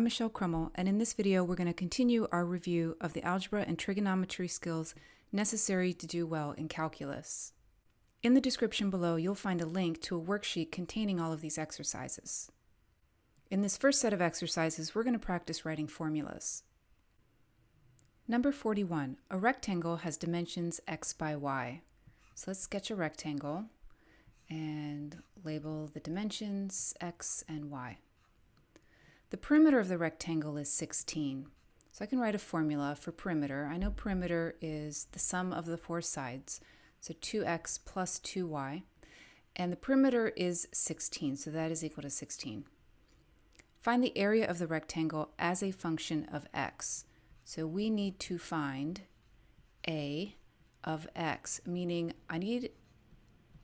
Michelle Crummell, and in this video we're going to continue our review of the algebra and trigonometry skills necessary to do well in calculus. In the description below, you'll find a link to a worksheet containing all of these exercises. In this first set of exercises, we're going to practice writing formulas. Number 41, a rectangle has dimensions x by y. So let's sketch a rectangle and label the dimensions x and y. The perimeter of the rectangle is 16. So I can write a formula for perimeter. I know perimeter is the sum of the four sides, so 2x plus 2y. And the perimeter is 16, so that is equal to 16. Find the area of the rectangle as a function of x. So we need to find a of x, meaning I need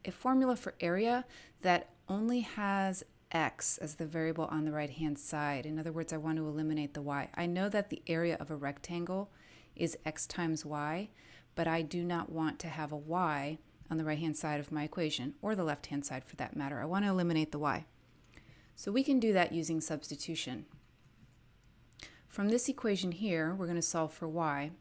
a formula for area that only has x as the variable on the right hand side. In other words, I want to eliminate the y. I know that the area of a rectangle is x times y, but I do not want to have a y on the right hand side of my equation, or the left hand side for that matter. I want to eliminate the y. So we can do that using substitution. From this equation here, we're going to solve for y.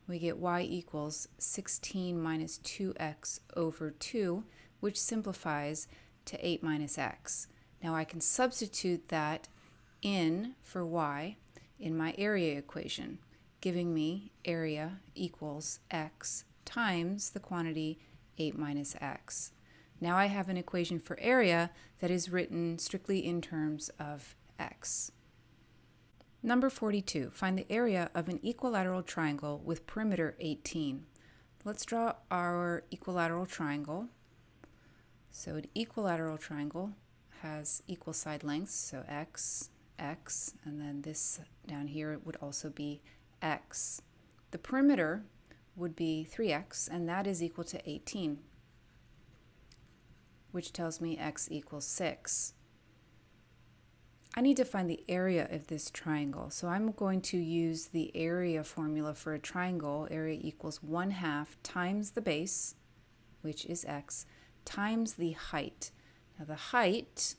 We get y equals 16 minus 2x over 2, which simplifies to 8 minus x. Now I can substitute that in for y in my area equation, giving me area equals x times the quantity 8 minus x. Now I have an equation for area that is written strictly in terms of x. Number 42, find the area of an equilateral triangle with perimeter 18. Let's draw our equilateral triangle. So an equilateral triangle has equal side lengths, so x, x, and then this down here would also be x. The perimeter would be 3x, and that is equal to 18, which tells me x equals 6. I need to find the area of this triangle, so I'm going to use the area formula for a triangle. Area equals 1/2 times the base, which is x, times the height. Now the height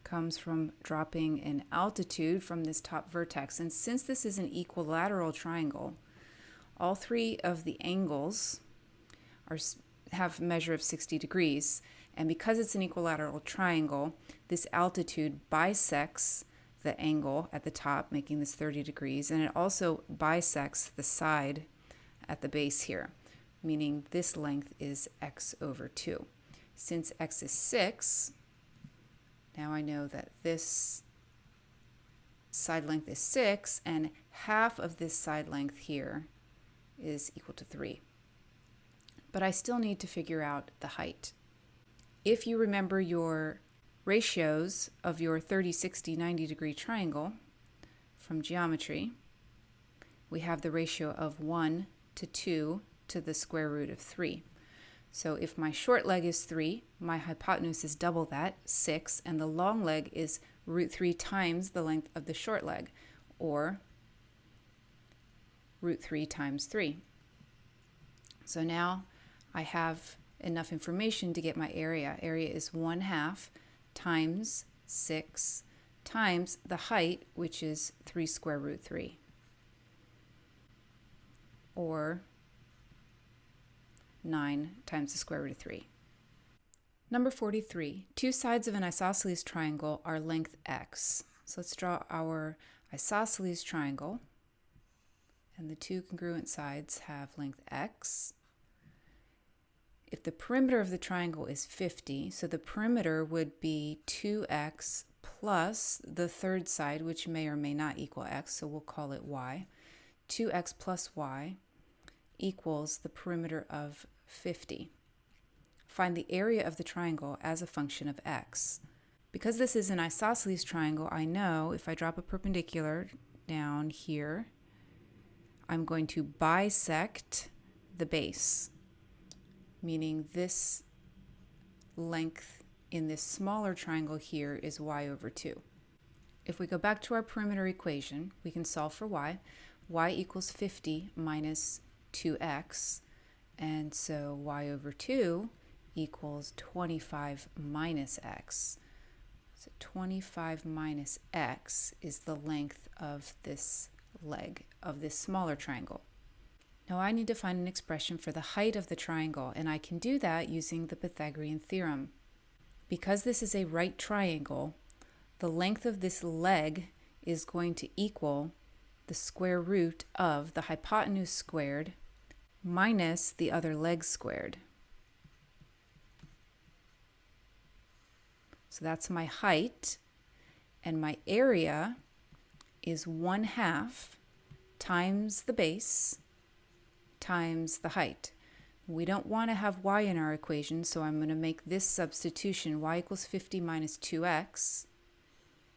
comes from dropping an altitude from this top vertex, and since this is an equilateral triangle, all three of the angles have a measure of 60 degrees, and because it's an equilateral triangle, this altitude bisects the angle at the top, making this 30 degrees, and it also bisects the side at the base here, meaning this length is x over 2. Since x is 6, now I know that this side length is 6, and half of this side length here is equal to 3. But I still need to figure out the height. If you remember your ratios of your 30, 60, 90 degree triangle from geometry, we have the ratio of 1 to 2 to the square root of 3. So if my short leg is 3, my hypotenuse is double that, 6, and the long leg is root 3 times the length of the short leg, or root 3 times 3. So now I have enough information to get my area. Area is 1/2 times 6 times the height, which is 3 square root 3, or 9 times the square root of 3. Number 43, two sides of an isosceles triangle are length x. So let's draw our isosceles triangle, and the two congruent sides have length x. If the perimeter of the triangle is 50, so the perimeter would be 2x plus the third side, which may or may not equal x, so we'll call it y. 2x plus y equals the perimeter of 50. Find the area of the triangle as a function of x. Because this is an isosceles triangle, I know if I drop a perpendicular down here, I'm going to bisect the base, meaning this length in this smaller triangle here is y over 2. If we go back to our perimeter equation, we can solve for y. Y equals 50 minus 2x, and so y over 2 equals 25 minus x. So 25 minus x is the length of this leg of this smaller triangle. Now I need to find an expression for the height of the triangle, and I can do that using the Pythagorean theorem. Because this is a right triangle, the length of this leg is going to equal the square root of the hypotenuse squared minus the other leg squared. So that's my height, and my area is 1/2 times the base times the height. We don't want to have y in our equation, so I'm going to make this substitution, y equals 50 minus 2x.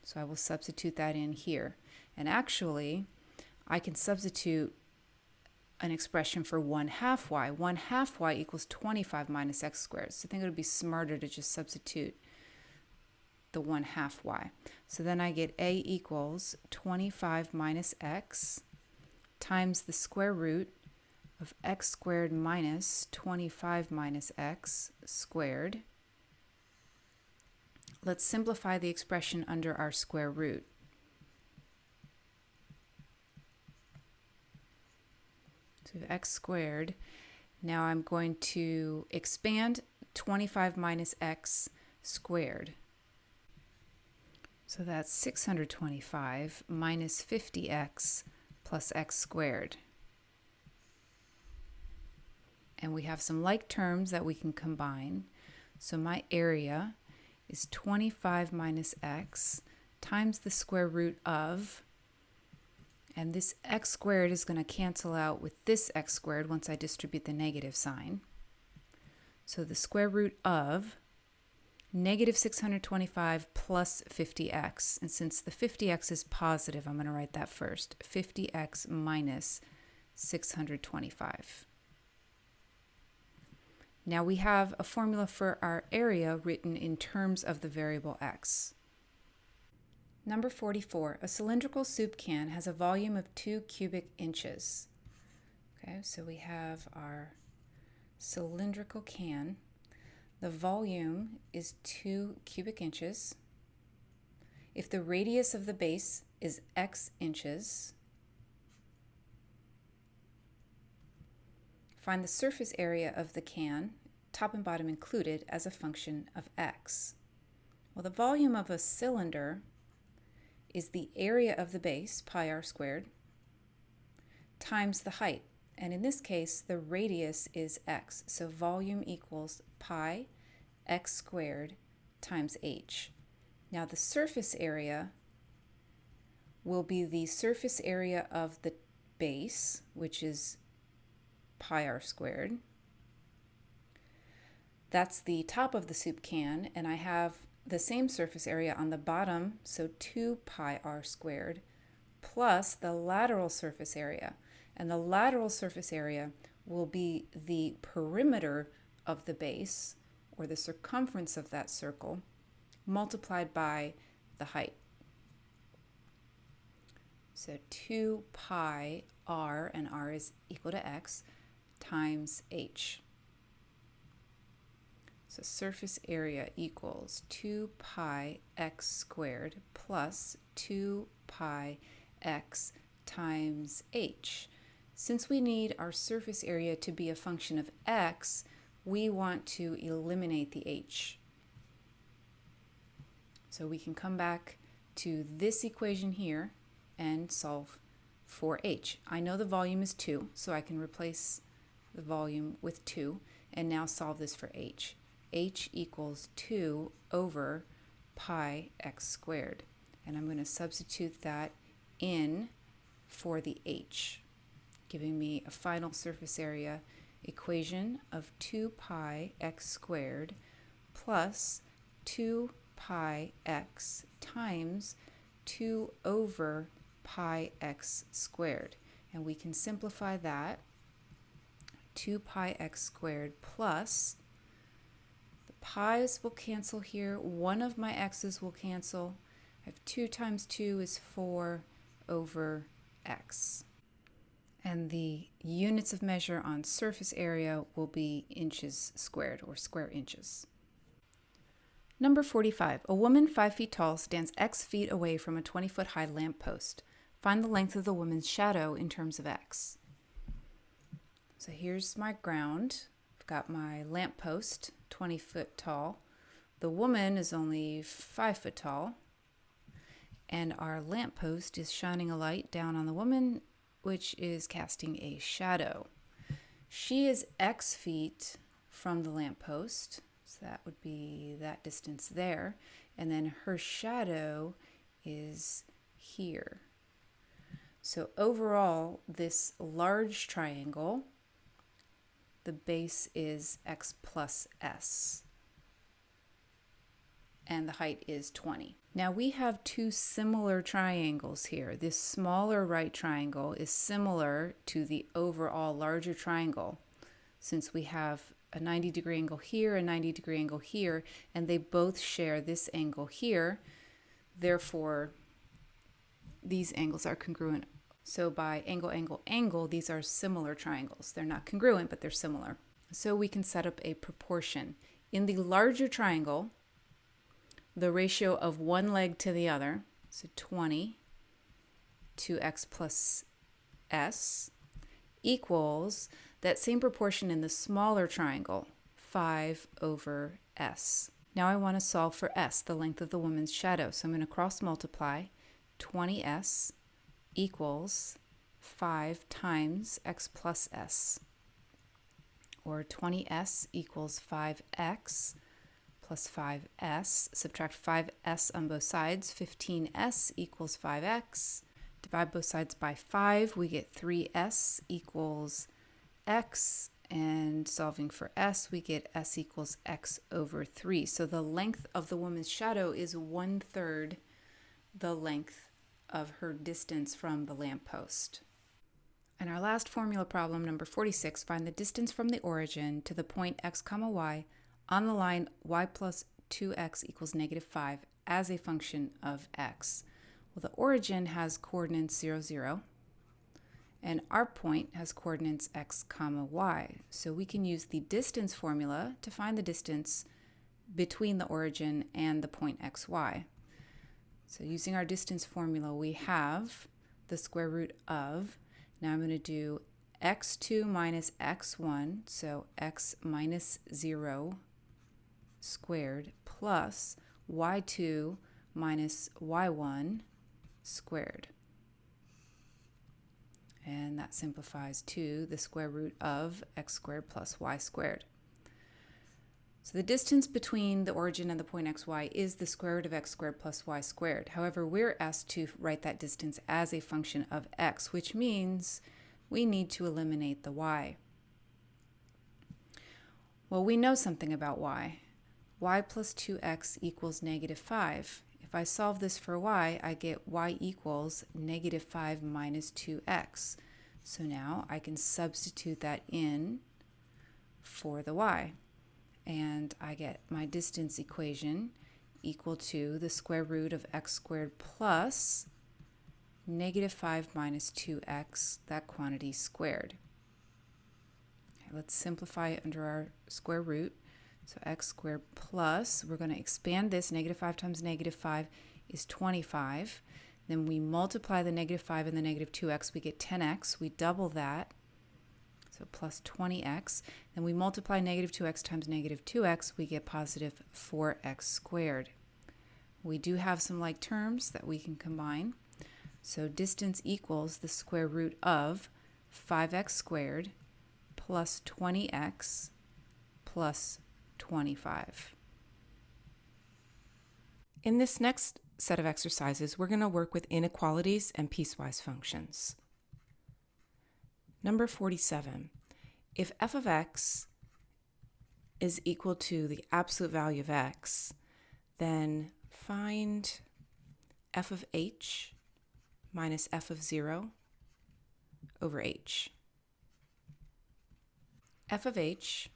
So I will substitute that in here. And actually, I can substitute an expression for 1/2 y. 1/2 y equals 25 minus x squared. So I think it would be smarter to just substitute the 1/2 y. So then I get a equals 25 minus x times the square root of x squared minus 25 minus x squared. Let's simplify the expression under our square root. So we have x squared. Now I'm going to expand 25 minus x squared. So that's 625 minus 50x plus x squared. And we have some like terms that we can combine. So my area is 25 minus x times the square root of, and this x squared is going to cancel out with this x squared once I distribute the negative sign. So the square root of negative 625 plus 50x. And since the 50x is positive, I'm going to write that first. 50x minus 625. Now we have a formula for our area written in terms of the variable x. Number 44, a cylindrical soup can has a volume of 2 cubic inches. Okay, so we have our cylindrical can. The volume is 2 cubic inches. If the radius of the base is x inches, find the surface area of the can, top and bottom included, as a function of x. Well, the volume of a cylinder is the area of the base, pi r squared, times the height. And in this case, the radius is x. So volume equals pi x squared times h. Now the surface area will be the surface area of the base, which is pi r squared. That's the top of the soup can, and I have the same surface area on the bottom, so 2 pi r squared, plus the lateral surface area. And the lateral surface area will be the perimeter of the base, or the circumference of that circle, multiplied by the height. So 2 pi r, and r is equal to x, times h. So surface area equals 2 pi x squared plus 2 pi x times h. Since we need our surface area to be a function of x, we want to eliminate the h. So we can come back to this equation here and solve for h. I know the volume is 2, so I can replace the volume with 2 and now solve this for h. H equals 2 over pi x squared. And I'm going to substitute that in for the h, giving me a final surface area equation of 2 pi x squared plus 2 pi x times 2 over pi x squared. And we can simplify that. 2 pi x squared plus, the pi's will cancel here, one of my x's will cancel. I have 2 times 2 is 4 over x. And the units of measure on surface area will be inches squared, or square inches. Number 45. A woman 5 feet tall stands x feet away from a 20-foot high lamppost. Find the length of the woman's shadow in terms of x. So here's my ground. I've got my lamppost, 20 foot tall. The woman is only 5 foot tall. And our lamppost is shining a light down on the woman, which is casting a shadow. She is x feet from the lamppost, so that would be that distance there. And then her shadow is here. So overall, this large triangle, the base is x plus s, and the height is 20. Now we have two similar triangles here. This smaller right triangle is similar to the overall larger triangle, since we have a 90-degree angle here, a 90-degree angle here, and they both share this angle here. Therefore, these angles are congruent. So by angle, angle, angle, these are similar triangles. They're not congruent, but they're similar. So we can set up a proportion. In the larger triangle, the ratio of one leg to the other, so 20 to x plus s, equals that same proportion in the smaller triangle, 5 over s. Now I want to solve for s, the length of the woman's shadow. So I'm going to cross multiply 20s equals 5 times x plus s, or 20s equals 5x plus 5s, subtract 5s on both sides, 15s equals 5x, divide both sides by 5, we get 3s equals x, and solving for s, we get s equals x over 3. So the length of the woman's shadow is 1/3 the length of her distance from the lamppost. And our last formula problem, number 46, find the distance from the origin to the point x comma y on the line y plus 2x equals -5 as a function of x. Well, the origin has coordinates 0, 0, and our point has coordinates x comma y. So we can use the distance formula to find the distance between the origin and the point xy. So using our distance formula, we have the square root of, now I'm going to do x2 minus x1, so x minus 0 squared, plus y2 minus y1 squared. And that simplifies to the square root of x squared plus y squared. So the distance between the origin and the point xy is the square root of x squared plus y squared. However, we're asked to write that distance as a function of x, which means we need to eliminate the y. Well, we know something about y. Y plus 2x equals -5. If I solve this for y, I get y equals -5 minus 2x. So now I can substitute that in for the y. And I get my distance equation equal to the square root of x squared plus -5 minus 2x, that quantity squared. Okay, let's simplify it under our square root. So x squared plus, we're going to expand this, -5 times -5 is 25. Then we multiply the -5 and the -2x, we get 10x. We double that, so plus 20x. Then we multiply -2x times -2x, we get positive 4x squared. We do have some like terms that we can combine. So distance equals the square root of 5x squared plus 20x plus 25. In this next set of exercises, we're going to work with inequalities and piecewise functions. Number 47. If f of x is equal to the absolute value of x, then find f of h minus f of 0 over h. F of h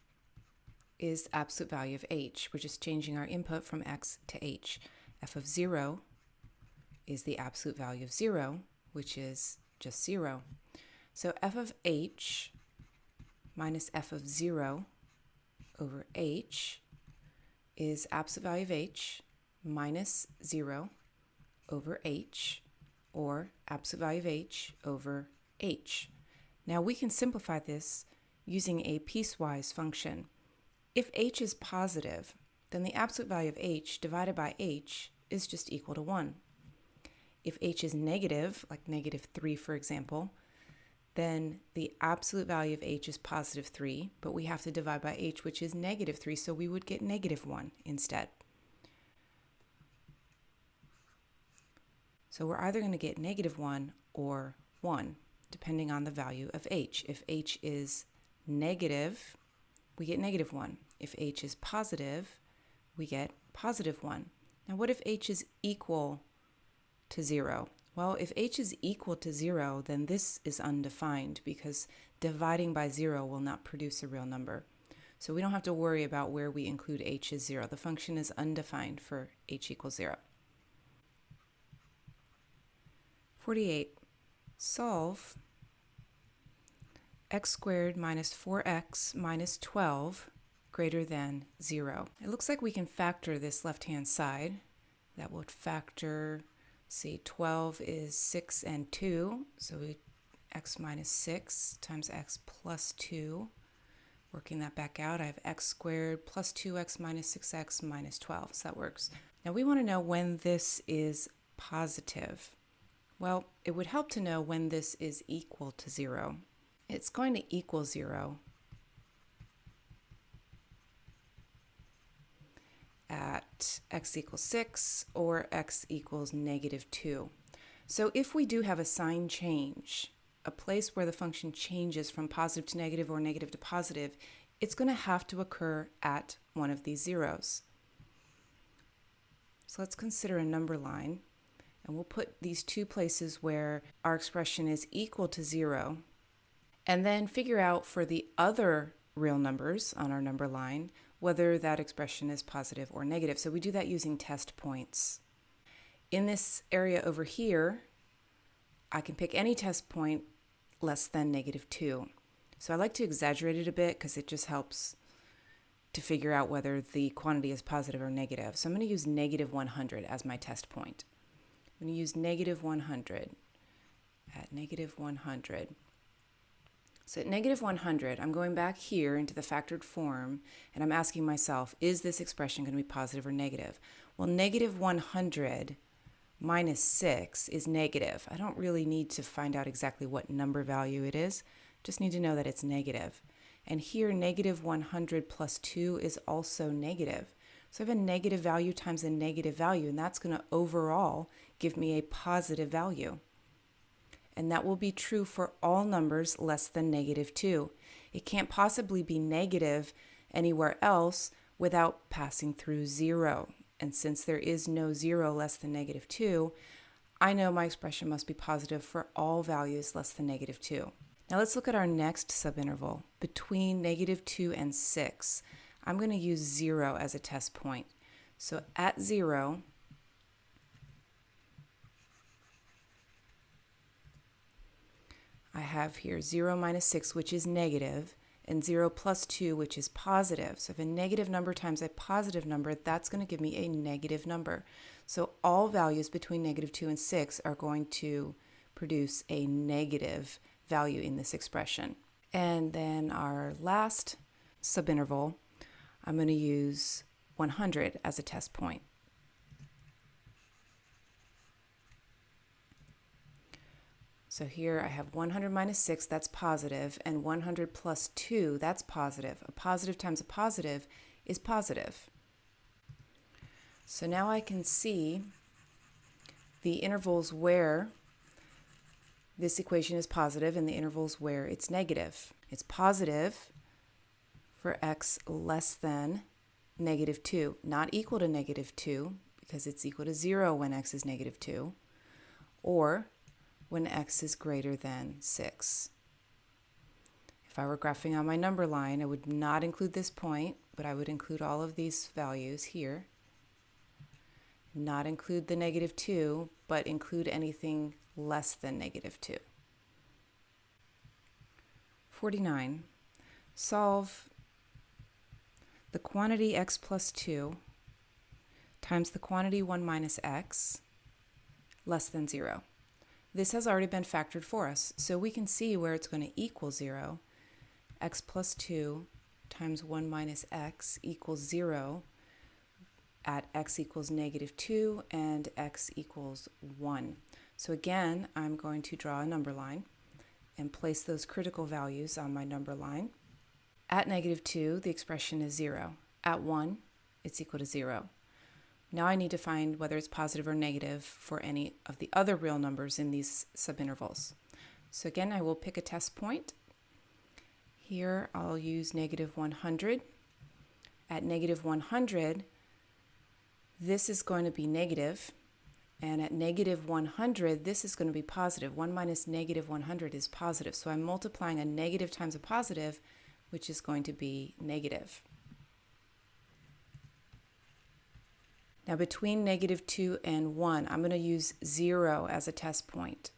is absolute value of h. We're just changing our input from x to h. F of 0 is the absolute value of 0, which is just 0. So f of h minus f of 0 over h is absolute value of h minus 0 over h, or absolute value of h over h. Now we can simplify this using a piecewise function. If h is positive, then the absolute value of h divided by h is just equal to 1. If h is negative, like -3 for example, then the absolute value of h is positive 3, but we have to divide by h, which is -3, so we would get -1 instead. So we're either going to get -1 or 1, depending on the value of h. If h is negative, we get -1. If h is positive, we get +1. Now what if h is equal to 0? Well, if h is equal to 0, then this is undefined because dividing by 0 will not produce a real number. So we don't have to worry about where we include h as 0. The function is undefined for h equals 0. 48. Solve x squared minus 4x minus 12 greater than 0. It looks like we can factor this left-hand side. That would factor, see, 12 is 6 and 2, so x minus 6 times x plus 2. Working that back out, I have x squared plus 2x minus 6x minus 12, so that works. Now we want to know when this is positive. Well, it would help to know when this is equal to 0. It's going to equal 0 at x equals 6 or x equals -2. So if we do have a sign change, a place where the function changes from positive to negative or negative to positive, it's going to have to occur at one of these zeros. So let's consider a number line, and we'll put these two places where our expression is equal to 0, and then figure out for the other real numbers on our number line whether that expression is positive or negative. So we do that using test points. In this area over here, I can pick any test point less than -2. So I like to exaggerate it a bit because it just helps to figure out whether the quantity is positive or negative. So I'm going to use -100 as my test point. I'm going to use -100 at -100. So at -100, I'm going back here into the factored form, and I'm asking myself, is this expression going to be positive or negative? Well, -100 minus 6 is negative. I don't really need to find out exactly what number value it is, just need to know that it's negative. And here, -100 plus 2 is also negative. So I have a negative value times a negative value, and that's going to overall give me a positive value. And that will be true for all numbers less than -2. It can't possibly be negative anywhere else without passing through 0. And since there is no 0 less than -2, I know my expression must be positive for all values less than -2. Now let's look at our next subinterval between -2 and 6. I'm going to use 0 as a test point. So at 0, I have here 0 minus 6, which is negative, and 0 plus 2, which is positive. So if a negative number times a positive number, that's going to give me a negative number. So all values between -2 and 6 are going to produce a negative value in this expression. And then our last subinterval, I'm going to use 100 as a test point. So here I have 100 minus 6, that's positive, and 100 plus 2, that's positive. A positive times a positive is positive. So now I can see the intervals where this equation is positive and the intervals where it's negative. It's positive for x less than -2, not equal to -2, because it's equal to 0 when x is -2, or when x is greater than 6. If I were graphing on my number line, I would not include this point, but I would include all of these values here. Not include the -2, but include anything less than -2. 49. Solve the quantity x plus 2 times the quantity 1 minus x less than 0. This has already been factored for us, so we can see where it's going to equal 0. X plus 2 times 1 minus x equals 0 at x equals negative 2 and x equals 1. So again, I'm going to draw a number line and place those critical values on my number line. At negative 2, the expression is 0. At 1, it's equal to 0. Now I need to find whether it's positive or negative for any of the other real numbers in these subintervals. So again, I will pick a test point. Here I'll use negative 100. At negative 100, this is going to be negative, and at negative 100, this is going to be positive. 1 minus negative 100 is positive, so I'm multiplying a negative times a positive, which is going to be negative. Now between negative 2 and 1, I'm going to use 0 as a test point.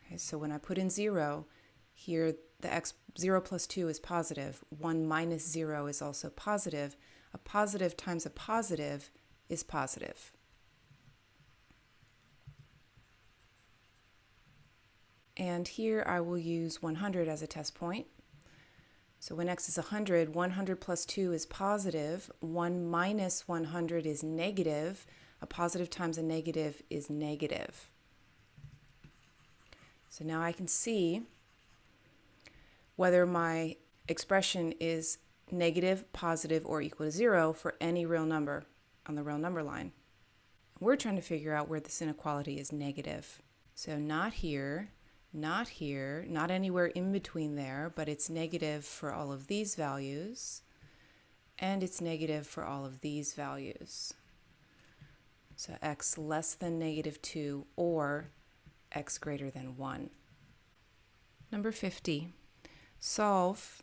Okay, so when I put in 0, here the 0 plus 2 is positive. 1 minus 0 is also positive. A positive times a positive is positive. And here I will use 100 as a test point. So when x is 100, 100 plus 2 is positive. 1 minus 100 is negative. A positive times a negative is negative. So now I can see whether my expression is negative, positive, or equal to 0 for any real number on the real number line. We're trying to figure out where this inequality is negative. So not here, not here, not anywhere in between there, but it's negative for all of these values, and it's negative for all of these values. So x less than negative 2 or x greater than 1. Number 50. Solve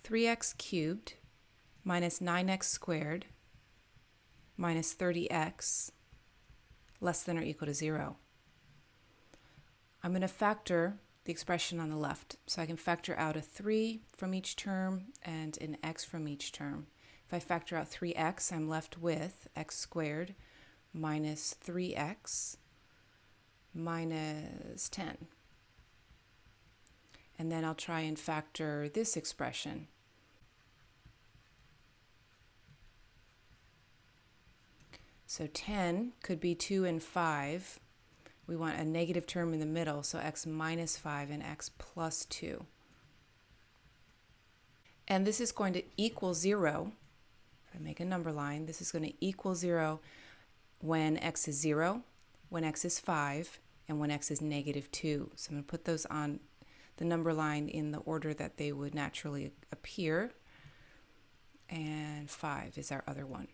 3x cubed minus 9x squared minus 30x less than or equal to 0. I'm going to factor the expression on the left. So I can factor out a 3 from each term and an x from each term. If I factor out 3x, I'm left with x squared minus 3x minus 10. And then I'll try and factor this expression. So 10 could be 2 and 5. We want a negative term in the middle, so x minus 5 and x plus 2. And this is going to equal 0. If I make a number line, this is going to equal 0 when x is 0, when x is 5, and when x is negative 2. So I'm going to put those on the number line in the order that they would naturally appear. And 5 is our other one.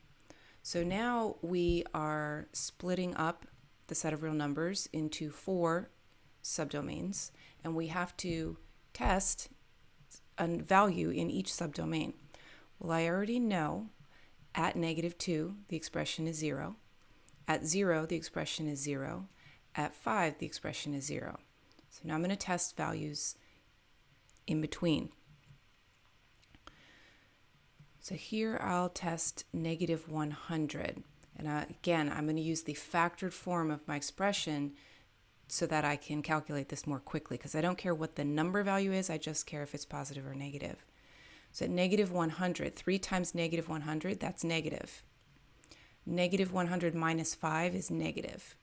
So now we are splitting up the set of real numbers into 4 subdomains, and we have to test a value in each subdomain. Well, I already know at negative 2 the expression is 0. At 0 the expression is 0. At 5 the expression is 0. So now I'm going to test values in between. So here I'll test negative 100. And again, I'm going to use the factored form of my expression so that I can calculate this more quickly, because I don't care what the number value is, I just care if it's positive or negative. So at negative 100, 3 times negative 100, that's negative. Negative 100 minus 5 is negative.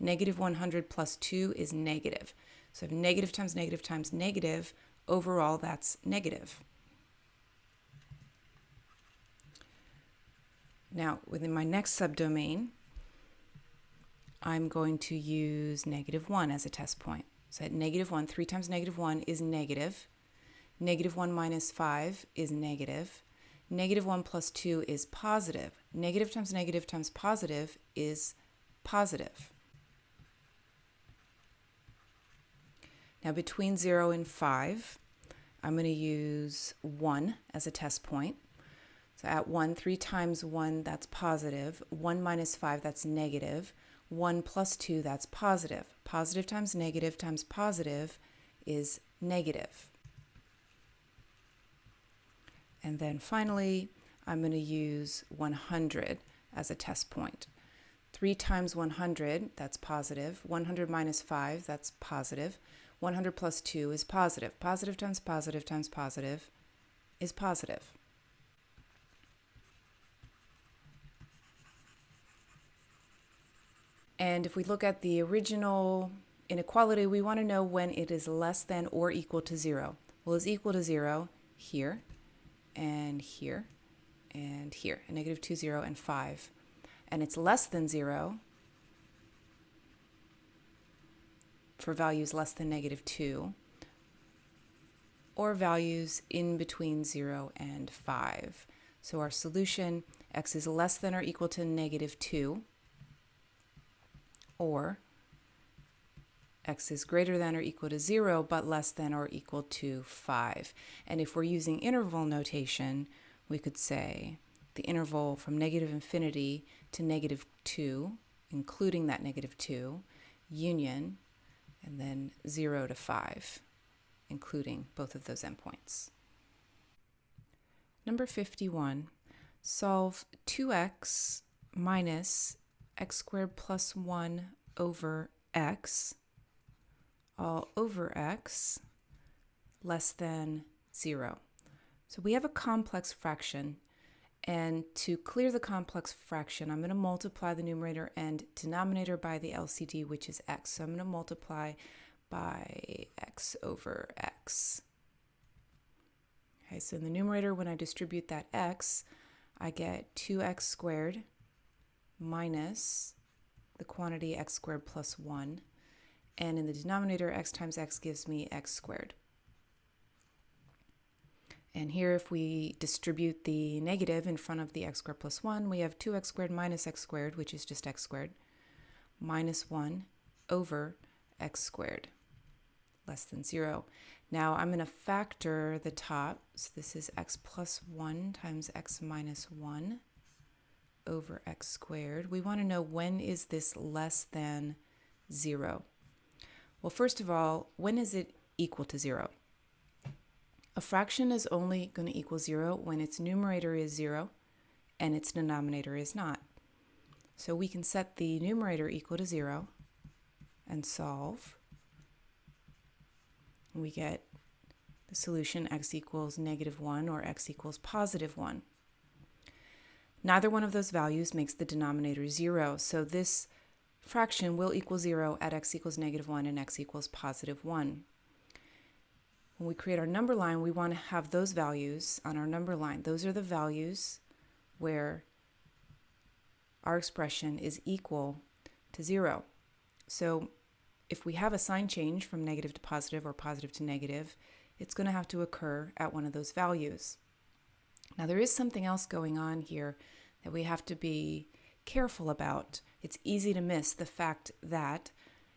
Negative 100 plus 2 is negative. So if negative times negative times negative, overall that's negative. Now, within my next subdomain, I'm going to use negative 1 as a test point. So at negative 1, 3 times negative 1 is negative. Negative 1 minus 5 is negative. Negative 1 plus 2 is positive. Negative times positive is positive. Now, between 0 and 5, I'm going to use 1 as a test point. So at 1, 3 times 1, that's positive. 1 minus 5, that's negative. 1 plus 2, that's positive. Positive times positive is negative. And then finally, I'm going to use 100 as a test point. 3 times 100, that's positive. 100 minus 5, that's positive. 100 plus 2 is positive. Positive times positive times positive is positive. And if we look at the original inequality, we want to know when it is less than or equal to 0. Well, it's equal to 0 here, and here, and here, and negative 2, 0, and 5. And it's less than 0 for values less than negative 2, or values in between 0 and 5. So our solution, x is less than or equal to negative 2, or x is greater than or equal to 0, but less than or equal to 5. And if we're using interval notation, we could say the interval from negative infinity to negative 2, including that negative 2, union, and then 0 to 5, including both of those endpoints. Number 51, solve 2x minus x squared plus 1 over x, all over x, less than 0. So we have a complex fraction, and to clear the complex fraction, I'm going to multiply the numerator and denominator by the LCD, which is x. So I'm going to multiply by x over x. Okay, so in the numerator, when I distribute that x, I get 2x squared minus the quantity x squared plus 1. And in the denominator, x times x gives me x squared. And here, if we distribute the negative in front of the x squared plus 1, we have 2x squared minus x squared, which is just x squared, minus 1 over x squared, less than 0. Now I'm going to factor the top. So this is x plus 1 times x minus 1 over x squared. We want to know, when is this less than 0? Well, first of all, when is it equal to 0? A fraction is only going to equal 0 when its numerator is 0 and its denominator is not. So we can set the numerator equal to 0 and solve. We get the solution x equals negative 1 or x equals positive 1. Neither one of those values makes the denominator 0, so this fraction will equal 0 at x equals negative 1 and x equals positive 1. When we create our number line, we want to have those values on our number line. Those are the values where our expression is equal to 0. So if we have a sign change from negative to positive or positive to negative, it's going to have to occur at one of those values. Now, there is something else going on here that we have to be careful about. It's easy to miss the fact that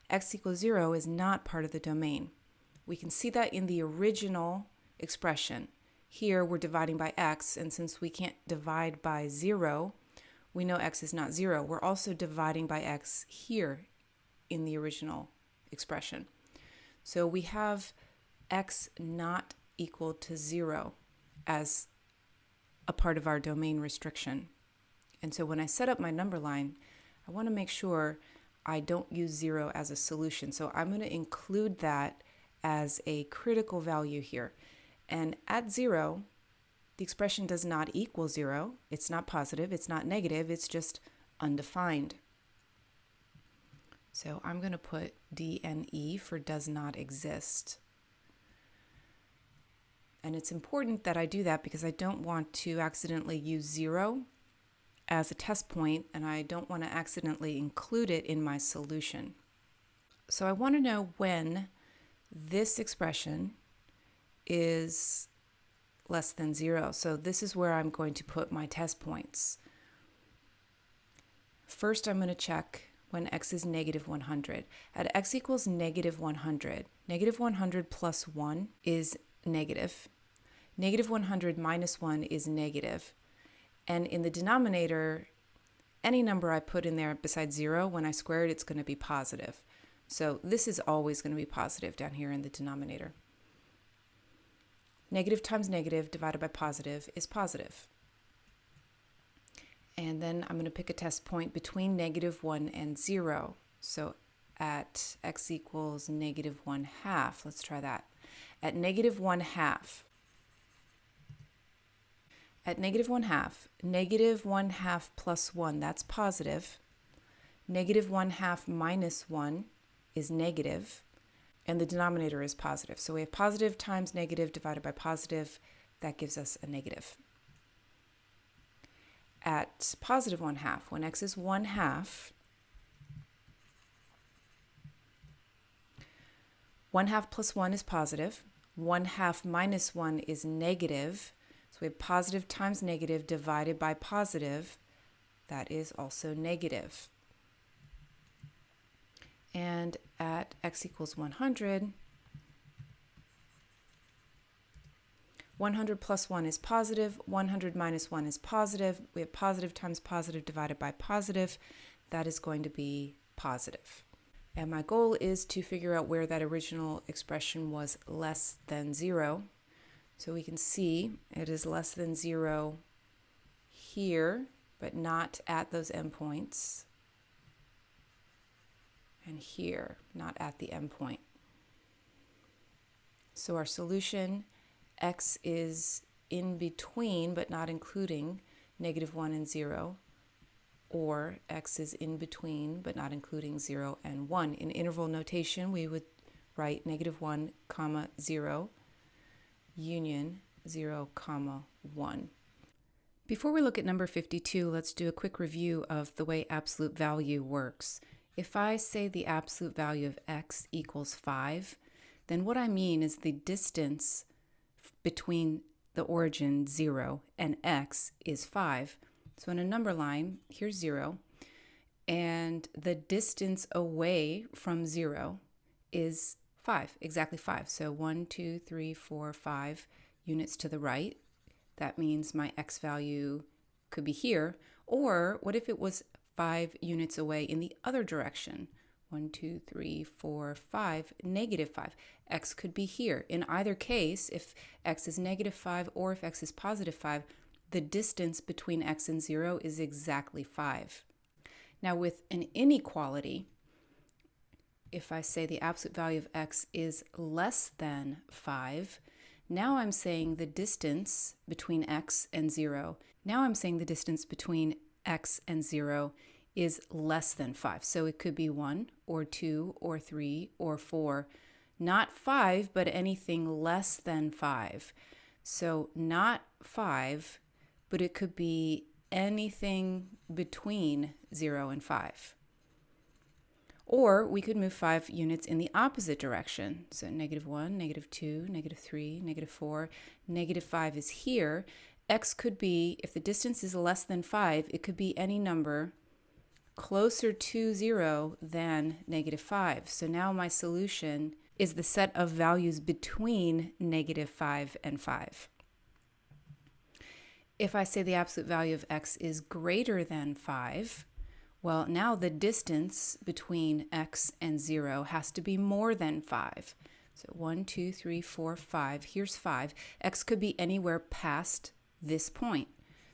x equals 0 is not part of the domain. We can see that in the original expression. Here we're dividing by x, and since we can't divide by 0, we know x is not 0. We're also dividing by x here in the original expression. So we have x not equal to 0 as a part of our domain restriction. And so when I set up my number line, I want to make sure I don't use 0 as a solution. So I'm going to include that as a critical value here. And at 0, the expression does not equal 0. It's not positive, it's not negative, it's just undefined. So I'm going to put DNE for does not exist. And it's important that I do that because I don't want to accidentally use 0 as a test point, and I don't want to accidentally include it in my solution. So I want to know when this expression is less than 0. So this is where I'm going to put my test points. First, I'm going to check when x is negative 100. At x equals negative 100, negative 100 plus 1 is negative. Negative 100 minus 1 is negative. And in the denominator, any number I put in there besides 0, when I square it, it's going to be positive. So this is always going to be positive down here in the denominator. Negative times negative divided by positive is positive. And then I'm going to pick a test point between -1 and 0. So at x equals -1/2, let's try that. At -1/2, -1/2 plus 1, that's positive. -1/2 minus 1 is negative, and the denominator is positive. So we have positive times negative divided by positive. That gives us a negative. At positive 1/2, when x is 1/2, 1/2 plus 1 is positive. 1/2 minus 1 is negative. So we have positive times negative divided by positive. That is also negative. And at x equals 100, 100 plus 1 is positive. 100 minus 1 is positive. We have positive times positive divided by positive. That is going to be positive. And my goal is to figure out where that original expression was less than 0. So we can see it is less than 0 here, but not at those endpoints. And here, not at the endpoint. So our solution, x is in between, but not including -1 and 0, or x is in between, but not including 0 and 1. In interval notation, we would write -1, 0, union 0, 1. Before we look at number 52, let's do a quick review of the way absolute value works. If I say the absolute value of x equals 5, then what I mean is the distance between the origin 0 and x is 5. So in a number line, here's 0, and the distance away from 0 is 5, exactly 5. So 1, 2, 3, 4, 5 units to the right. That means my x value could be here. Or what if it was 5 units away in the other direction? 1, 2, 3, 4, 5, -5. X could be here. In either case, if x is -5 or if x is +5, the distance between x and 0 is exactly 5. Now with an inequality, if I say the absolute value of x is less than 5, now I'm saying the distance between x and 0. Now I'm saying the distance between x and 0 is less than 5. So it could be 1 or 2 or 3 or 4. Not 5, but anything less than 5. So not 5, but it could be anything between 0 and 5. Or we could move 5 units in the opposite direction. So -1, -2, -3, -4, -5 is here. X could be, if the distance is less than 5, it could be any number closer to 0 than -5. So now my solution is the set of values between -5 and 5. If I say the absolute value of x is greater than 5, well, now the distance between x and 0 has to be more than 5. So 1, 2, 3, 4, 5. Here's 5. X could be anywhere past this point.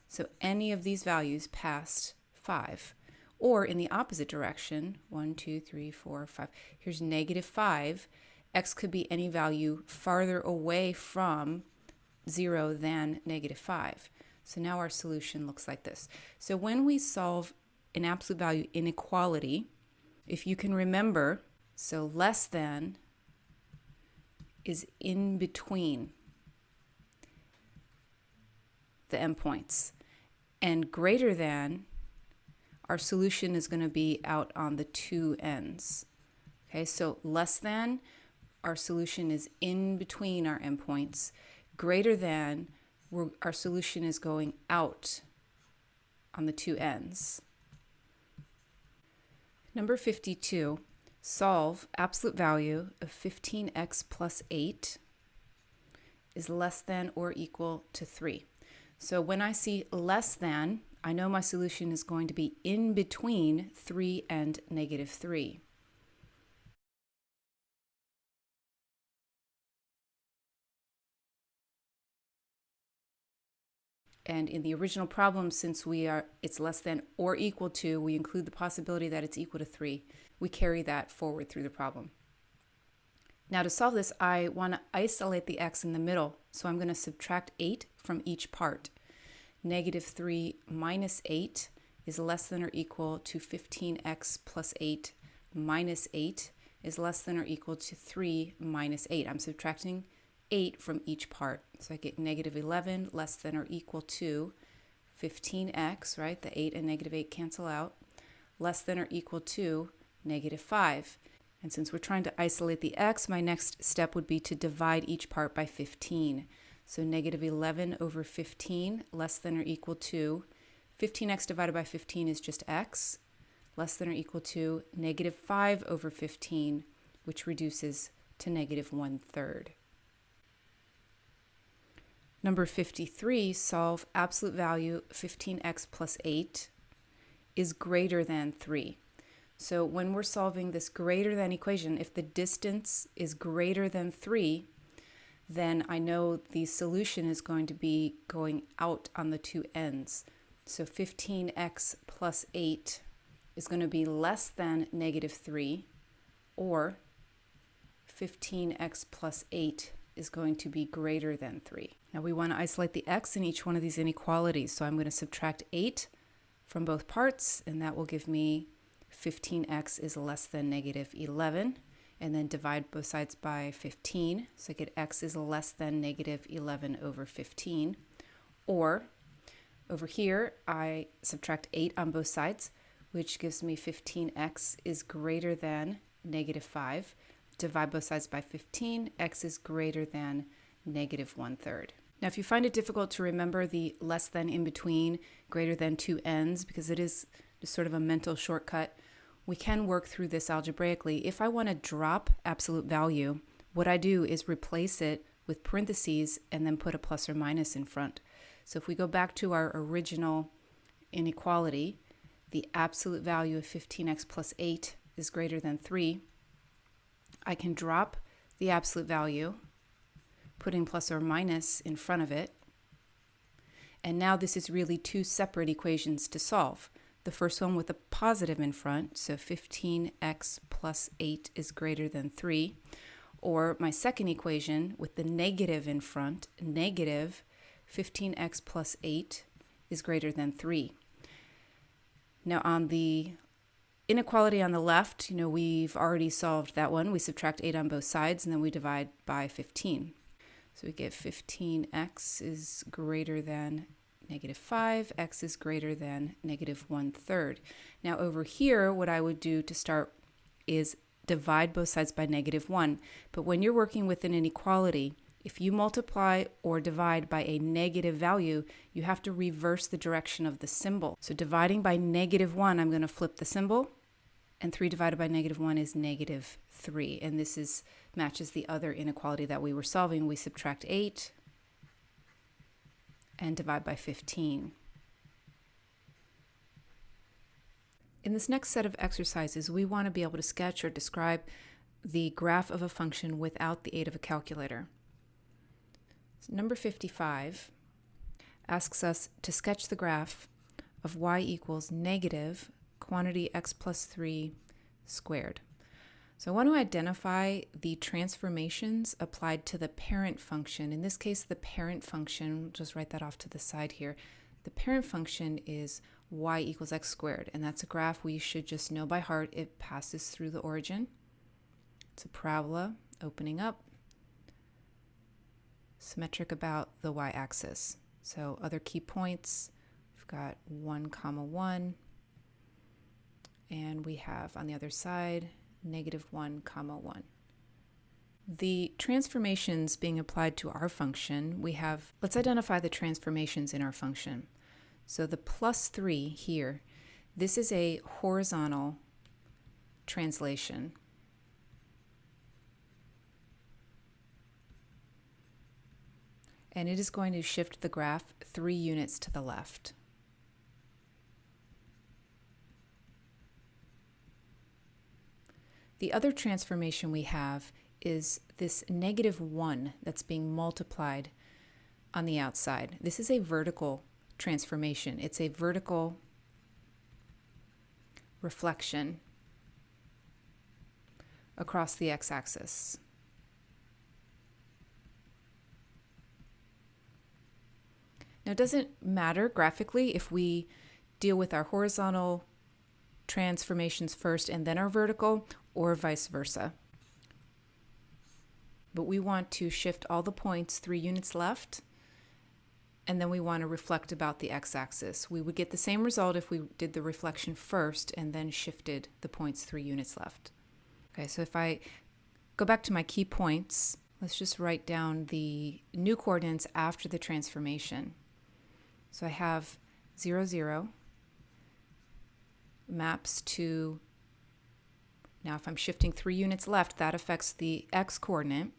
So any of these values past 5. Or in the opposite direction, 1, 2, 3, 4, 5. Here's -5. X could be any value farther away from 0 than -5. So now our solution looks like this. So when we solve an absolute value inequality, if you can remember, so less than is in between the endpoints, and greater than, our solution is going to be out on the two ends. Okay, so less than, our solution is in between our endpoints. Greater than, our solution is going out on the two ends. Number 52, solve absolute value of 15x plus 8 is less than or equal to 3. So when I see less than, I know my solution is going to be in between 3 and -3. And in the original problem, since it's less than or equal to, we include the possibility that it's equal to 3. We carry that forward through the problem. Now to solve this, I want to isolate the x in the middle. So I'm going to subtract 8 from each part. Negative 3 minus 8 is less than or equal to 15x plus 8 minus 8 is less than or equal to 3 minus 8. I'm subtracting 8 from each part. So I get negative 11 less than or equal to 15x, right? The 8 and negative 8 cancel out, less than or equal to negative 5. And since we're trying to isolate the x, my next step would be to divide each part by 15. So negative 11 over 15 less than or equal to 15x divided by 15 is just x, less than or equal to negative 5 over 15, which reduces to negative 1/3. Number 53, solve absolute value 15x plus 8 is greater than 3. So when we're solving this greater than equation, if the distance is greater than 3, then I know the solution is going to be going out on the two ends. So 15x plus 8 is going to be less than negative 3, or 15x plus 8 is going to be greater than 3. Now we want to isolate the x in each one of these inequalities. So I'm going to subtract 8 from both parts, and that will give me 15x is less than negative 11, and then divide both sides by 15. So I get x is less than negative 11 over 15. Or over here, I subtract 8 on both sides, which gives me 15x is greater than negative 5. Divide both sides by 15, x is greater than negative 1/3. Now, if you find it difficult to remember the less than in between, greater than two ends, because it is just sort of a mental shortcut, we can work through this algebraically. If I want to drop absolute value, what I do is replace it with parentheses and then put a plus or minus in front. So if we go back to our original inequality, the absolute value of 15x plus 8 is greater than 3. I can drop the absolute value, putting plus or minus in front of it. And now this is really two separate equations to solve. The first one with a positive in front, so 15x plus 8 is greater than 3. Or my second equation with the negative in front, negative 15x plus 8 is greater than 3. Now on the inequality on the left, we've already solved that one. We subtract 8 on both sides, and then we divide by 15. So we get 15x is greater than negative 5, x is greater than negative 1/3. Now over here, what I would do to start is divide both sides by negative 1. But when you're working with an inequality, if you multiply or divide by a negative value, you have to reverse the direction of the symbol. So dividing by negative 1, I'm going to flip the symbol, and 3 divided by negative 1 is negative 3. And this matches the other inequality that we were solving. We subtract 8 and divide by 15. In this next set of exercises, we want to be able to sketch or describe the graph of a function without the aid of a calculator. So number 55 asks us to sketch the graph of y equals negative quantity x plus 3 squared. So I want to identify the transformations applied to the parent function. In this case, the parent function, just write that off to the side here. The parent function is y equals x squared, and that's a graph we should just know by heart. It passes through the origin. It's a parabola opening up, symmetric about the y-axis. So other key points, we've got 1, 1, and we have on the other side negative 1, 1. The transformations being applied to our function, let's identify the transformations in our function. So the plus 3 here, this is a horizontal translation. And it is going to shift the graph 3 units to the left. The other transformation we have is this negative 1 that's being multiplied on the outside. This is a vertical transformation. It's a vertical reflection across the x-axis. Now, it doesn't matter graphically if we deal with our horizontal transformations first and then our vertical, or vice versa. But we want to shift all the points 3 units left, and then we want to reflect about the x-axis. We would get the same result if we did the reflection first and then shifted the points 3 units left. Okay, so if I go back to my key points, let's just write down the new coordinates after the transformation. So I have 0, 0 maps to, now if I'm shifting 3 units left, that affects the x-coordinate,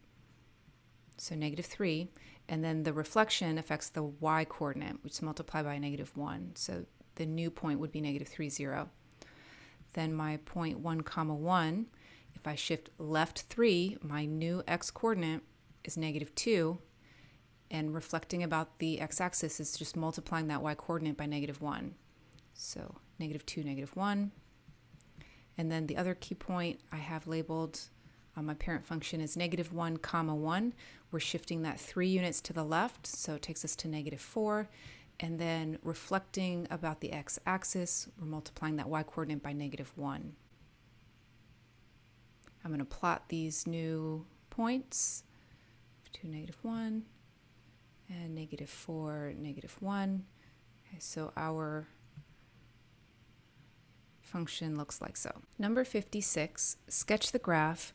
so -3, and then the reflection affects the y-coordinate, which is multiplied by -1. So the new point would be -3, 0. Then my point 1, 1, if I shift left 3, my new x-coordinate is -2, and reflecting about the x-axis is just multiplying that y-coordinate by -1. So -2, -1. And then the other key point I have labeled on my parent function is -1, 1. We're shifting that 3 units to the left, so it takes us to -4. And then reflecting about the x-axis, we're multiplying that y-coordinate by -1. I'm going to plot these new points, 2, -1, and -4, -1. Okay, so our function looks like so. Number 56, sketch the graph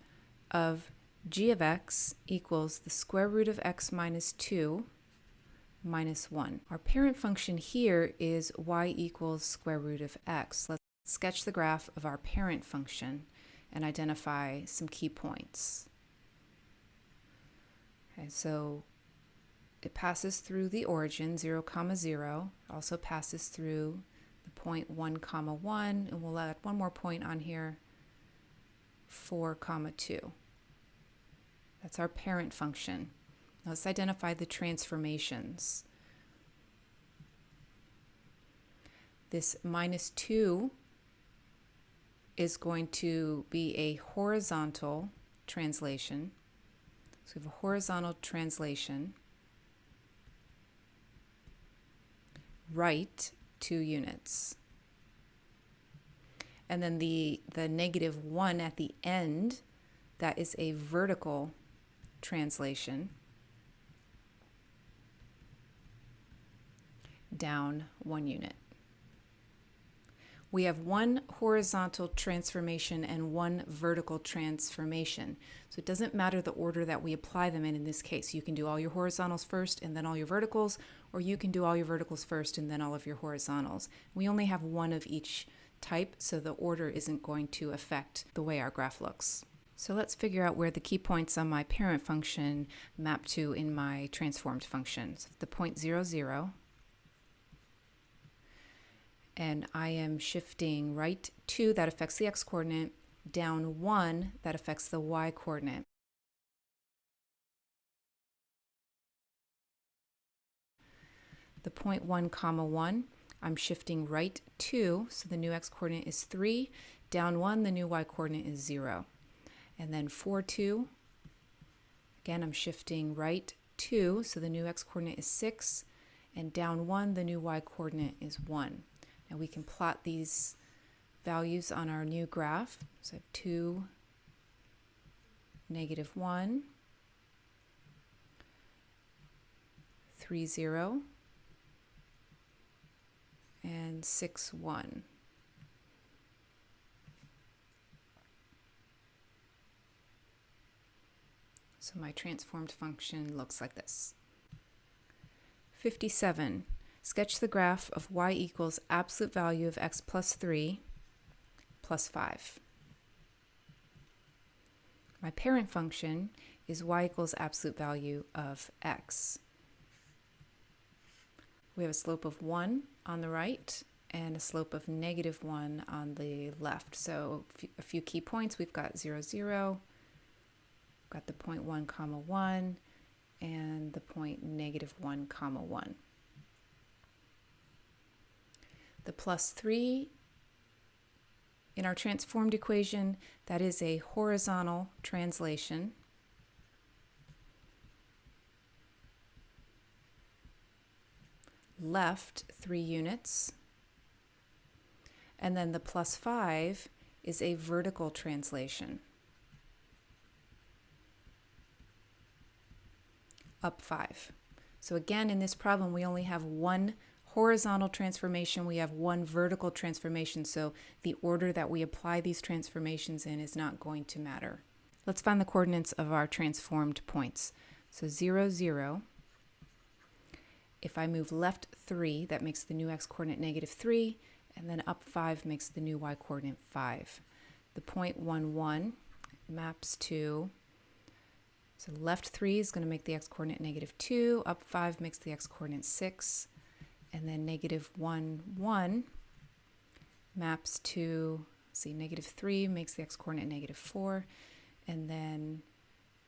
of g of x equals the square root of x minus 2 minus 1. Our parent function here is y equals square root of x. Let's sketch the graph of our parent function and identify some key points. Okay, so it passes through the origin, 0, 0. It also passes through the point 1, 1, and we'll add one more point on here, 4, 2. That's our parent function. Now let's identify the transformations. This -2 is going to be a horizontal translation. So we have a horizontal translation, right 2 units. And then the -1 at the end, that is a vertical translation, down 1 unit. We have one horizontal transformation and one vertical transformation. So it doesn't matter the order that we apply them in this case. You can do all your horizontals first and then all your verticals, or you can do all your verticals first and then all of your horizontals. We only have one of each type, so the order isn't going to affect the way our graph looks. So let's figure out where the key points on my parent function map to in my transformed function. So the point 0, 0. And I am shifting right 2, that affects the x-coordinate, down 1, that affects the y-coordinate. The point 1, 1, I'm shifting right 2, so the new x-coordinate is 3, down 1, the new y-coordinate is 0. And then 4, 2, again I'm shifting right 2, so the new x-coordinate is 6, and down 1, the new y-coordinate is 1. Now we can plot these values on our new graph. So I have 2, -1, 3, 0, and 6, 1. So my transformed function looks like this. 57. Sketch the graph of y equals absolute value of x plus 3 plus 5. My parent function is y equals absolute value of x. We have a slope of 1 on the right and a slope of -1 on the left. So a few key points. We've got 0, 0, got the point 1, 1, and the point -1, 1. The plus 3 in our transformed equation, that is a horizontal translation. Left 3 units. And then the plus 5 is a vertical translation. Up 5. So again, in this problem, we only have one horizontal transformation, we have one vertical transformation, so the order that we apply these transformations in is not going to matter. Let's find the coordinates of our transformed points. So 0, 0. If I move left 3, that makes the new x-coordinate negative 3, and then up 5 makes the new y-coordinate 5. The point 1, 1 maps to, so left 3 is going to make the x-coordinate negative 2, up 5 makes the x-coordinate 6, and then negative 1, 1 maps to, see, negative 3 makes the x-coordinate negative 4, and then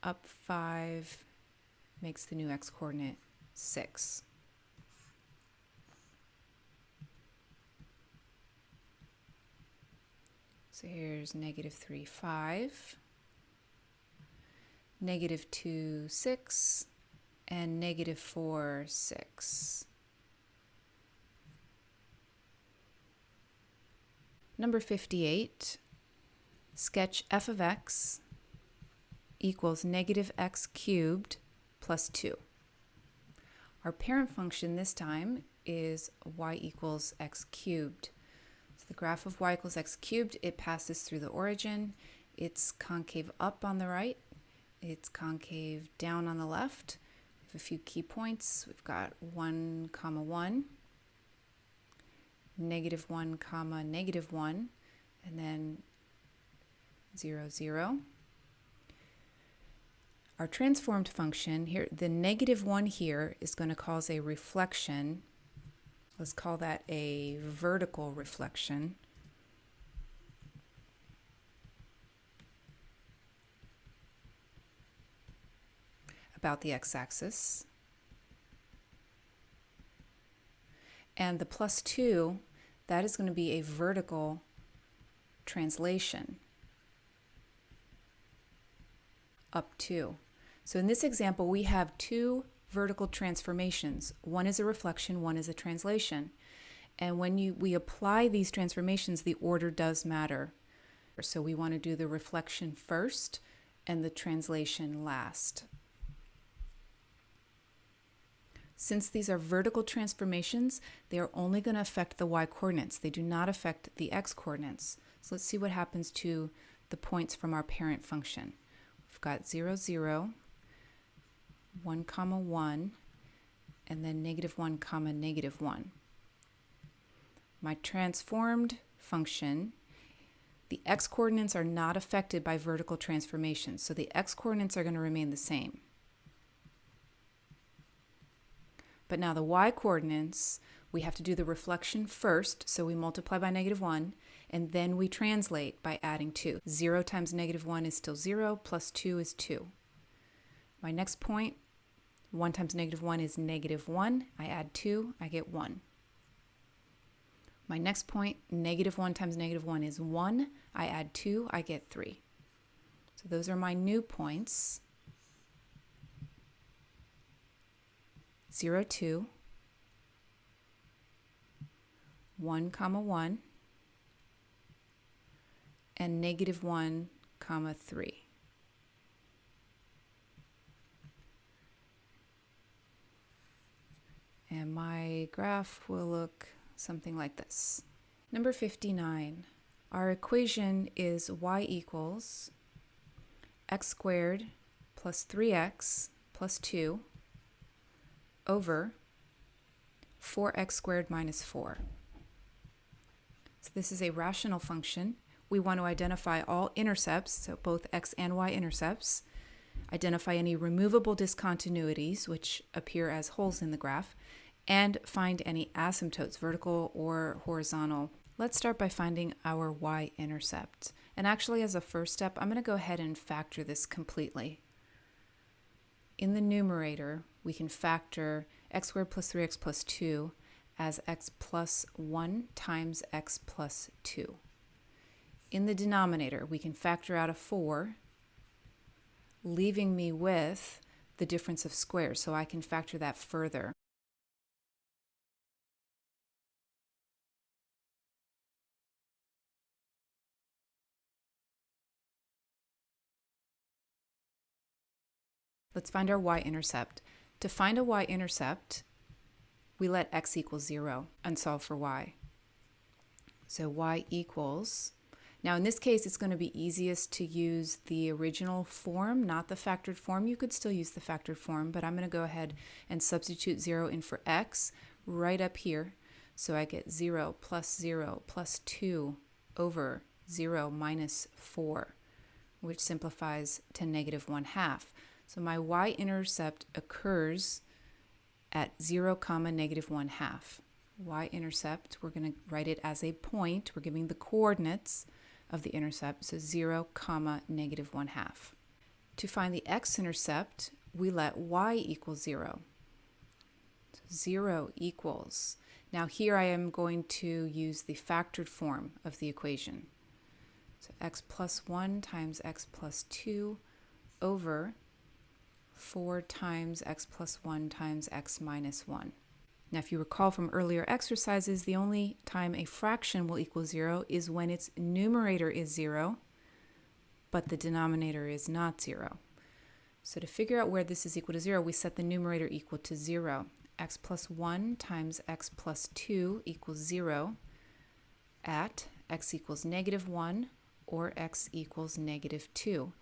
up 5 makes the new x-coordinate 6. So here's negative 3, 5, negative 2, 6, and negative 4, 6. Number 58, sketch f of x equals negative x cubed plus 2. Our parent function this time is y equals x cubed. So the graph of y equals x cubed, it passes through the origin. It's concave up on the right. It's concave down on the left. We have a few key points. We've got 1, 1, negative 1, negative 1, and then 0, 0. Our transformed function here, the negative 1 here is going to cause a reflection. Let's call that a vertical reflection. About the x-axis. And the plus 2, that is going to be a vertical translation. Up 2. So in this example, we have two vertical transformations. One is a reflection, one is a translation. And when we apply these transformations, the order does matter. So we want to do the reflection first and the translation last. Since these are vertical transformations, they are only going to affect the y-coordinates. They do not affect the x-coordinates. So let's see what happens to the points from our parent function. We've got 0, 0, 1, 1, and then negative 1, negative 1. My transformed function, the x-coordinates are not affected by vertical transformations, so the x-coordinates are going to remain the same. But now the y-coordinates, we have to do the reflection first, so we multiply by negative 1, and then we translate by adding 2. 0 times negative 1 is still 0, plus 2 is 2. My next point, 1 times negative 1 is negative 1. I add 2, I get 1. My next point, negative 1 times negative 1 is 1. I add 2, I get 3. So those are my new points. 0, 2, 1, 1, and negative 1, 3. And my graph will look something like this. Number 59, our equation is y equals x squared plus 3x plus 2 over 4x squared minus 4. So this is a rational function. We want to identify all intercepts, so both x and y intercepts, identify any removable discontinuities, which appear as holes in the graph, and find any asymptotes, vertical or horizontal. Let's start by finding our y-intercept. And actually, as a first step, I'm going to go ahead and factor this completely. In the numerator, we can factor x squared plus 3x plus 2 as x plus 1 times x plus 2. In the denominator, we can factor out a 4, leaving me with the difference of squares, so I can factor that further. Let's find our y-intercept. To find a y-intercept, we let x equal 0 and solve for y. So y equals, now in this case it's going to be easiest to use the original form, not the factored form. You could still use the factored form, but I'm going to go ahead and substitute 0 in for x right up here. So I get 0 plus 2 over 0 minus 4, which simplifies to negative 1/2. So my y-intercept occurs at 0, negative 1/2. Y-intercept, we're going to write it as a point. We're giving the coordinates of the intercept, so 0, negative 1/2. To find the x-intercept, we let y equal 0. So 0 equals, now here I am going to use the factored form of the equation. So x plus 1 times x plus 2 over 4 times x plus 1 times x minus 1. Now, if you recall from earlier exercises, the only time a fraction will equal 0 is when its numerator is 0, but the denominator is not 0. So to figure out where this is equal to 0, we set the numerator equal to 0. X plus 1 times x plus 2 equals 0 at x equals negative 1 or x equals negative 2.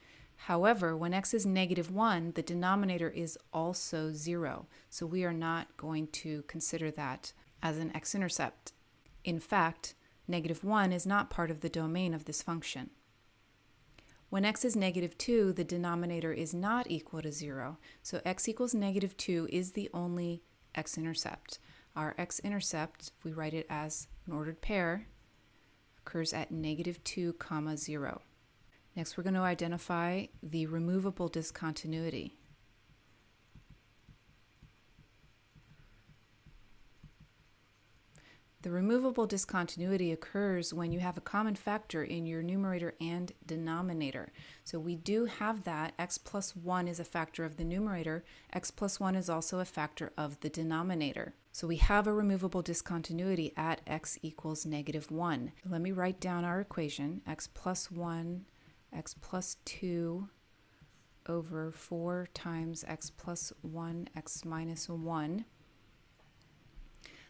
However, when x is negative 1, the denominator is also 0, so we are not going to consider that as an x-intercept. In fact, negative 1 is not part of the domain of this function. When x is negative 2, the denominator is not equal to 0, so x equals negative 2 is the only x-intercept. Our x-intercept, if we write it as an ordered pair, occurs at negative 2, 0. Next, we're going to identify the removable discontinuity. The removable discontinuity occurs when you have a common factor in your numerator and denominator. So we do have that. X plus 1 is a factor of the numerator. X plus 1 is also a factor of the denominator. So we have a removable discontinuity at x equals negative 1. Let me write down our equation. X plus 1, x plus 2 over 4 times x plus 1, x minus 1.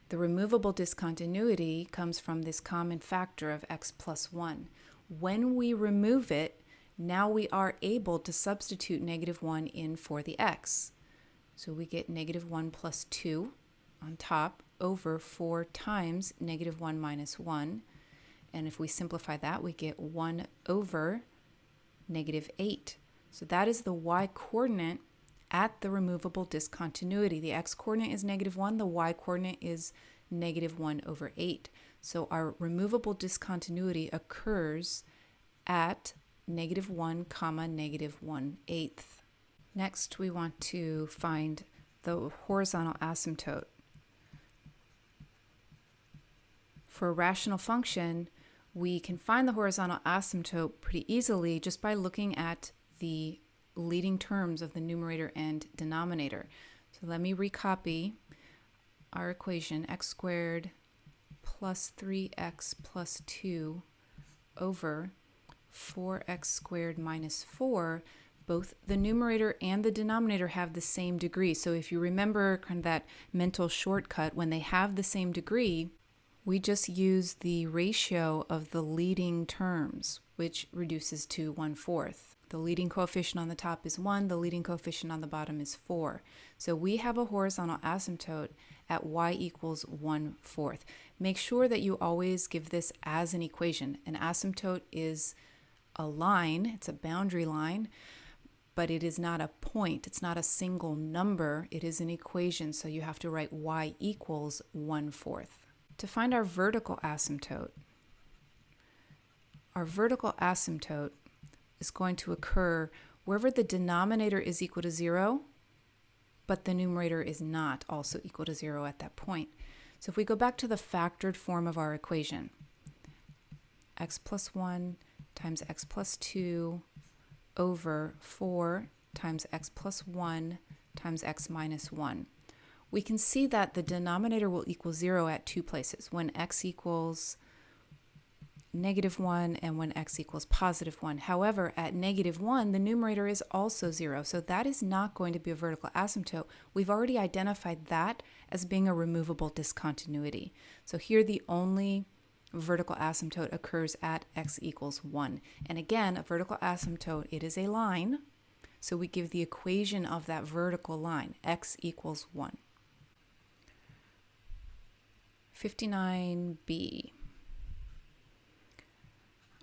The removable discontinuity comes from this common factor of x plus 1. When we remove it, now we are able to substitute negative 1 in for the x. So we get negative 1 plus 2 on top over 4 times negative 1 minus 1. And if we simplify that, we get 1 over negative 8. So that is the y-coordinate at the removable discontinuity. The x-coordinate is negative 1, the y-coordinate is negative 1 over 8. So our removable discontinuity occurs at negative 1, negative 1/8. Next, we want to find the horizontal asymptote. For a rational function, we can find the horizontal asymptote pretty easily just by looking at the leading terms of the numerator and denominator. So let me recopy our equation. X squared plus 3x plus 2 over 4x squared minus 4. Both the numerator and the denominator have the same degree. So if you remember kind of that mental shortcut, when they have the same degree, we just use the ratio of the leading terms, which reduces to 1/4. The leading coefficient on the top is 1, the leading coefficient on the bottom is 4. So we have a horizontal asymptote at y equals 1/4. Make sure that you always give this as an equation. An asymptote is a line, it's a boundary line, but it is not a point, it's not a single number, it is an equation, so you have to write y equals 1/4. To find our vertical asymptote is going to occur wherever the denominator is equal to 0, but the numerator is not also equal to 0 at that point. So if we go back to the factored form of our equation, x plus 1 times x plus 2 over 4 times x plus 1 times x minus 1. We can see that the denominator will equal 0 at two places, when x equals -1 and when x equals +1. However, at -1, the numerator is also 0, so that is not going to be a vertical asymptote. We've already identified that as being a removable discontinuity. So here the only vertical asymptote occurs at x equals 1. And again, a vertical asymptote, it is a line, so we give the equation of that vertical line, x equals 1. 59b.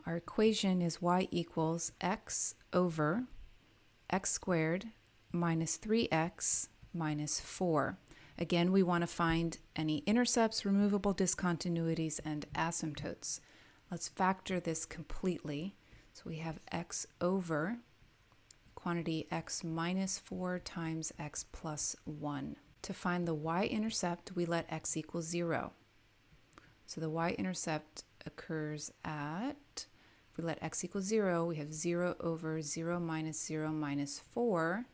Our equation is y equals x over x squared minus 3x minus 4. Again, we want to find any intercepts, removable discontinuities, and asymptotes. Let's factor this completely. So we have x over quantity x minus 4 times x plus 1. To find the y-intercept, we let x equal 0. So the y-intercept occurs at, if we let x equal 0, we have 0 over 0 minus 4,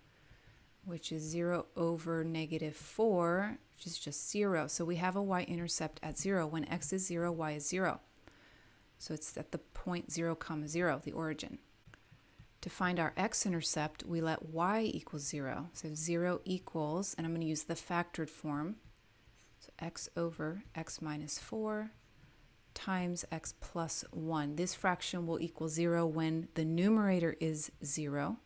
which is 0 over -4, which is just 0. So we have a y-intercept at 0. When x is 0, y is 0. So it's at the point 0, 0, the origin. To find our x-intercept, we let y equal 0. So 0 equals, and I'm going to use the factored form, so x over x minus 4 times x plus 1. This fraction will equal 0 when the numerator is 0.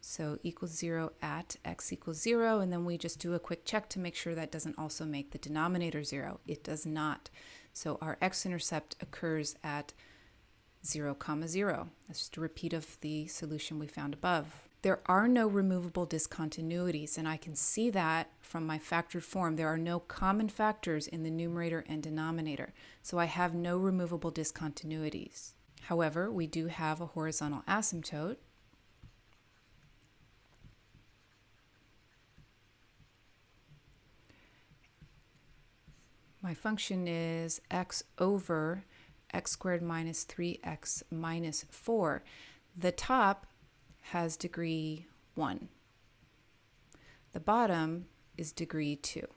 So equals 0 at x equals 0, and then we just do a quick check to make sure that doesn't also make the denominator 0. It does not. So our x-intercept occurs at 0, 0. That's just a repeat of the solution we found above. There are no removable discontinuities, and I can see that from my factored form. There are no common factors in the numerator and denominator, so I have no removable discontinuities. However, we do have a horizontal asymptote. My function is x over x squared minus 3x minus 4. The top has degree 1. The bottom is degree 2.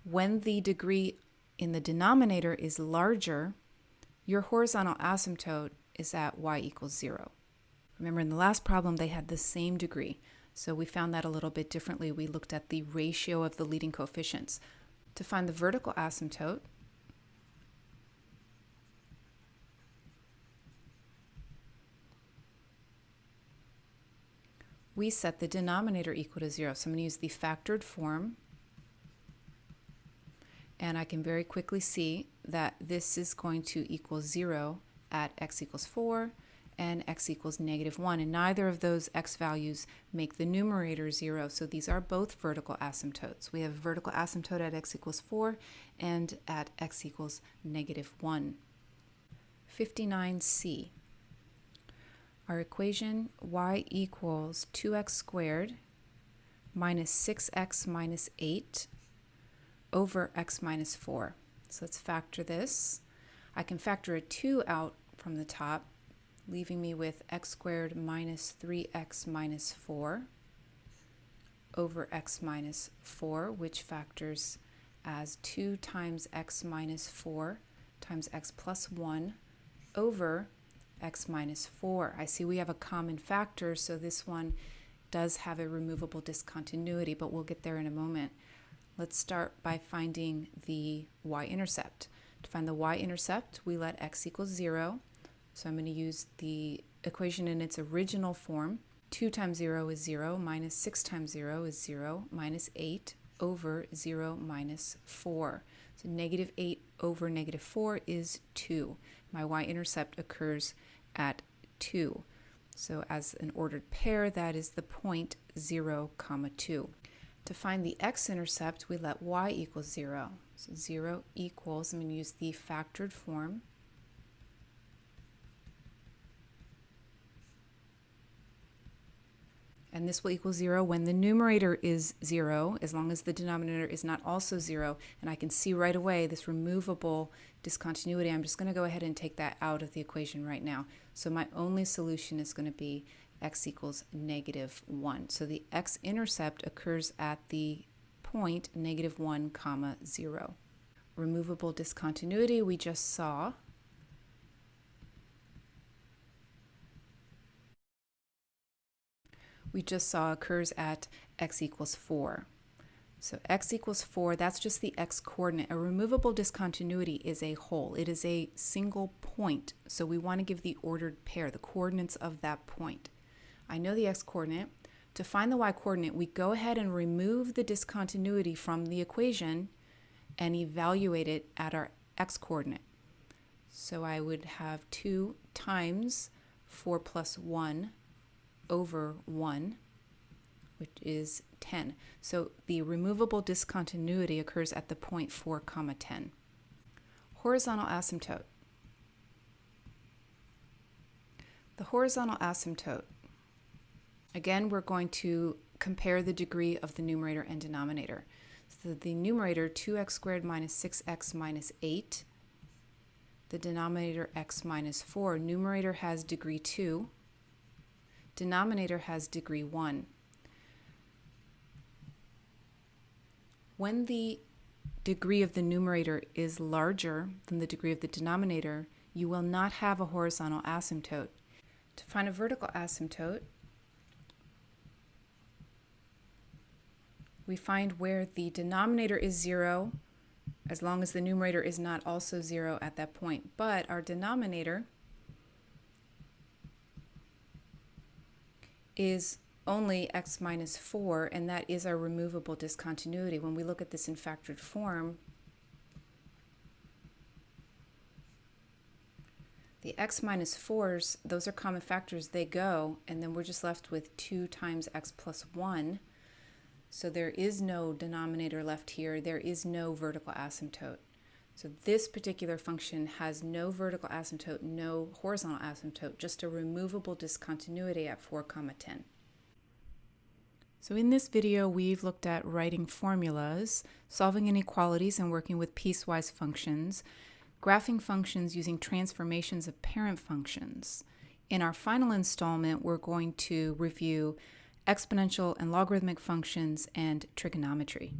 When the degree in the denominator is larger, your horizontal asymptote is at y equals 0. Remember, in the last problem, they had the same degree, so we found that a little bit differently. We looked at the ratio of the leading coefficients. To find the vertical asymptote, we set the denominator equal to 0. So I'm going to use the factored form, and I can very quickly see that this is going to equal 0 at x equals 4 and x equals -1, and neither of those x values make the numerator 0, so these are both vertical asymptotes. We have vertical asymptote at x equals 4 and at x equals -1. 59c. Our equation, y equals 2x squared minus 6x minus 8 over x minus 4. So let's factor this. I can factor a 2 out from the top, leaving me with x squared minus 3x minus 4 over x minus 4, which factors as 2 times x minus 4 times x plus 1 over x minus 4. I see we have a common factor, so this one does have a removable discontinuity, but we'll get there in a moment. Let's start by finding the y-intercept. To find the y-intercept, we let x equals 0. So I'm going to use the equation in its original form. 2 times 0 is 0, minus 6 times 0 is 0, minus 8 over 0 minus 4. So -8 over -4 is 2. My y-intercept occurs at 2. So as an ordered pair, that is the point 0, 2. To find the x-intercept, we let y equals 0. So 0 equals, I'm going to use the factored form. And this will equal 0 when the numerator is 0, as long as the denominator is not also 0. And I can see right away this removable discontinuity. I'm just going to go ahead and take that out of the equation right now. So my only solution is going to be x equals -1. So the x-intercept occurs at the point -1, comma 0. Removable discontinuity we just saw. Occurs at x equals 4. So x equals 4, that's just the x coordinate. A removable discontinuity is a whole. It is a single point. So we want to give the ordered pair, the coordinates of that point. I know the x coordinate. To find the y coordinate, we go ahead and remove the discontinuity from the equation and evaluate it at our x coordinate. So I would have 2 times 4 plus 1 over 1, which is 10. So the removable discontinuity occurs at the point 4, comma 10. Horizontal asymptote. The horizontal asymptote. Again, we're going to compare the degree of the numerator and denominator. So the numerator, 2x squared minus 6x minus 8. The denominator, x minus 4. Numerator has degree 2. Denominator has degree 1. When the degree of the numerator is larger than the degree of the denominator, you will not have a horizontal asymptote. To find a vertical asymptote, we find where the denominator is 0, as long as the numerator is not also 0 at that point. But our denominator is only x minus 4, and that is our removable discontinuity. When we look at this in factored form, the x minus 4s, those are common factors, they go, and then we're just left with 2 times x plus 1. So there is no denominator left here. There is no vertical asymptote. So this particular function has no vertical asymptote, no horizontal asymptote, just a removable discontinuity at 4, comma 10. So in this video, we've looked at writing formulas, solving inequalities and working with piecewise functions, graphing functions using transformations of parent functions. In our final installment, we're going to review exponential and logarithmic functions and trigonometry.